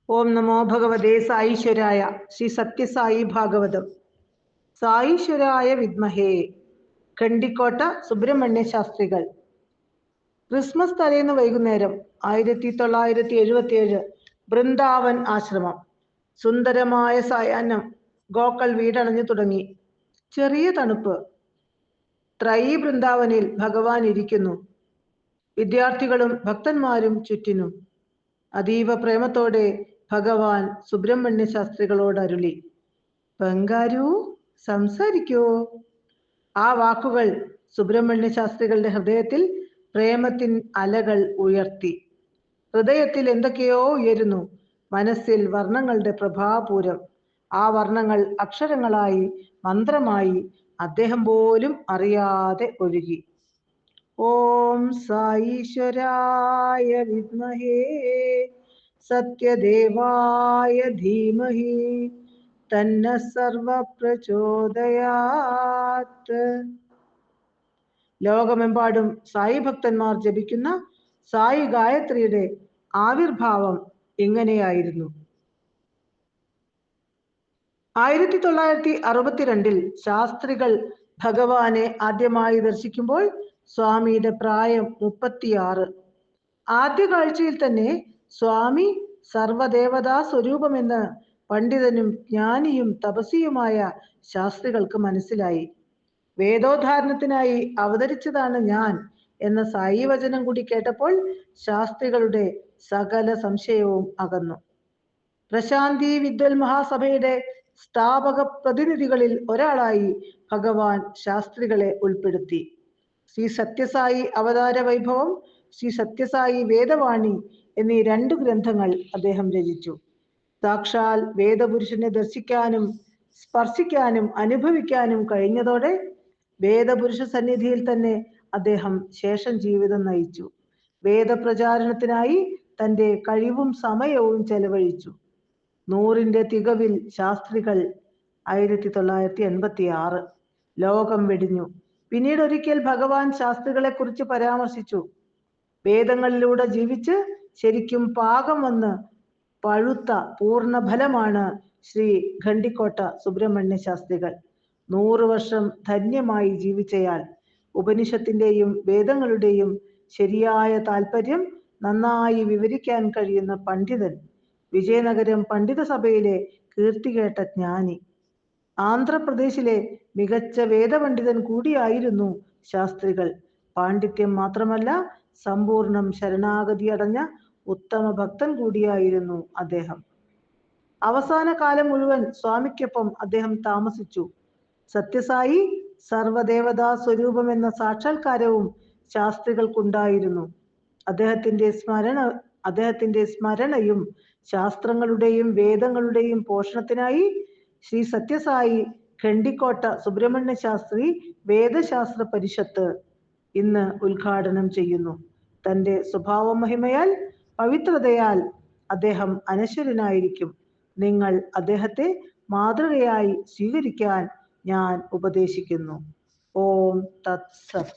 ഓം നമോ ഭഗവതേ സായീശ്വരായ. ശ്രീ സത്യസായി ഭാഗവതം. സായീശ്വരായ വിദ്മഹേ. ഖണ്ഡിക്കോട്ട സുബ്രഹ്മണ്യ ശാസ്ത്രികൾ. ക്രിസ്മസ് തലേന്ന് വൈകുന്നേരം 1977 വൃന്ദാവൻ ആശ്രമം. സുന്ദരമായ സായാഹ്നം. ഗോക്കൾ വീടണഞ്ഞു തുടങ്ങി. ചെറിയ തണുപ്പ്. ത്രയീ വൃന്ദാവനിൽ ഭഗവാൻ ഇരിക്കുന്നു. വിദ്യാർത്ഥികളും ഭക്തന്മാരും ചുറ്റിനും. അതീവ പ്രേമത്തോടെ ഭഗവാൻ സുബ്രഹ്മണ്യ ശാസ്ത്രികളോട് അരുളി, ബംഗാരു, സംസാരിക്കൂ. ആ വാക്കുകൾ സുബ്രഹ്മണ്യ ശാസ്ത്രികളുടെ ഹൃദയത്തിൽ പ്രേമത്തിൻ അലകൾ ഉയർത്തി. ഹൃദയത്തിൽ എന്തൊക്കെയോ ഉയരുന്നു. മനസ്സിൽ വർണ്ണങ്ങളുടെ പ്രഭാപൂരം. ആ വർണ്ണങ്ങൾ അക്ഷരങ്ങളായി, മന്ത്രമായി അദ്ദേഹം പോലും അറിയാതെ ഒഴുകി. ഓം സായീശ്വരായ വിദ്മഹേ സത്യദേവായ ധീമഹി തന്ന സർവ പ്രചോദയാത്. ലോകമെമ്പാടും സായി ഭക്തന്മാർ ജപിക്കുന്ന സായി ഗായത്രിയുടെ ആവിർഭാവം ഇങ്ങനെയായിരുന്നു. 1962 ശാസ്ത്രികൾ ഭഗവാനെ ആദ്യമായി ദർശിക്കുമ്പോൾ സ്വാമിയുടെ പ്രായം 36. ആദ്യ കാഴ്ചയിൽ തന്നെ സ്വാമി സർവദേവതാ സ്വരൂപമെന്ന് പണ്ഡിതനും ജ്ഞാനിയും തപസ്വിയുമായ ശാസ്ത്രികൾക്ക് മനസ്സിലായി. വേദോദ്ധാരണത്തിനായി അവതരിച്ചതാണ് ഞാൻ എന്ന സായി വചനം കൂടി കേട്ടപ്പോൾ ശാസ്ത്രികളുടെ സകല സംശയവും അകന്നു. പ്രശാന്തി വിദ്വൽ മഹാസഭയുടെ സ്ഥാപക പ്രതിനിധികളിൽ ഒരാളായി ഭഗവാൻ ശാസ്ത്രികളെ ഉൾപ്പെടുത്തി. ശ്രീ സത്യസായി അവതാര വൈഭവം, ശ്രീ സത്യസായി വേദവാണി എന്നീ 2 ഗ്രന്ഥങ്ങൾ അദ്ദേഹം രചിച്ചു. സാക്ഷാൽ വേദപുരുഷനെ ദർശിക്കാനും സ്പർശിക്കാനും അനുഭവിക്കാനും കഴിഞ്ഞതോടെ വേദപുരുഷ സന്നിധിയിൽ തന്നെ അദ്ദേഹം ശേഷം ജീവിതം നയിച്ചു. വേദപ്രചാരണത്തിനായി തൻ്റെ കഴിവും സമയവും ചെലവഴിച്ചു. 100ന്റെ തികവിൽ ശാസ്ത്രികൾ 1986 ലോകം വെടിഞ്ഞു. പിന്നീട് ഒരിക്കൽ ഭഗവാൻ ശാസ്ത്രികളെ കുറിച്ച് പരാമർശിച്ചു. വേദങ്ങളിലൂടെ ജീവിച്ച് ശരിക്കും പാകം വന്ന് പഴുത്ത പൂർണ്ണഫലമാണ് ശ്രീ ഖണ്ഡിക്കോട്ട സുബ്രഹ്മണ്യ ശാസ്ത്രികൾ. 100 വർഷം ധന്യമായി ജീവിച്ചയാൾ. ഉപനിഷത്തിന്റെയും വേദങ്ങളുടെയും ശരിയായ താല്പര്യം നന്നായി വിവരിക്കാൻ കഴിയുന്ന പണ്ഡിതൻ. വിജയനഗരം പണ്ഡിത സഭയിലെ കീർത്തികേട്ട ജ്ഞാനി. ആന്ധ്രാപ്രദേശിലെ മികച്ച വേദപണ്ഡിതൻ കൂടിയായിരുന്നു ശാസ്ത്രികൾ. പാണ്ഡിത്യം മാത്രമല്ല, സമ്പൂർണം ശരണാഗതി അടഞ്ഞ ഉത്തമ ഭക്തൻ കൂടിയായിരുന്നു അദ്ദേഹം. അവസാന കാലം മുഴുവൻ സ്വാമിക്കൊപ്പം അദ്ദേഹം താമസിച്ചു. സത്യസായി സർവദേവതാ സ്വരൂപം എന്ന സാക്ഷാത്കാരവും ശാസ്ത്രികൾക്കുണ്ടായിരുന്നു. അദ്ദേഹത്തിന്റെ സ്മരണയും ശാസ്ത്രങ്ങളുടെയും വേദങ്ങളുടെയും പോഷണത്തിനായി ശ്രീ സത്യസായി ഖണ്ഡിക്കോട്ട സുബ്രഹ്മണ്യ ശാസ്ത്രി വേദശാസ്ത്ര പരിഷത്ത് ഇന്ന് ഉദ്ഘാടനം ചെയ്യുന്നു. തൻ്റെ സ്വഭാവ മഹിമയാൽ, പവിത്രതയാൽ അദ്ദേഹം അനശ്വരനായിരിക്കും. നിങ്ങൾ അദ്ദേഹത്തെ മാതൃകയായി സ്വീകരിക്കാൻ ഞാൻ ഉപദേശിക്കുന്നു. ഓം തത്സത്.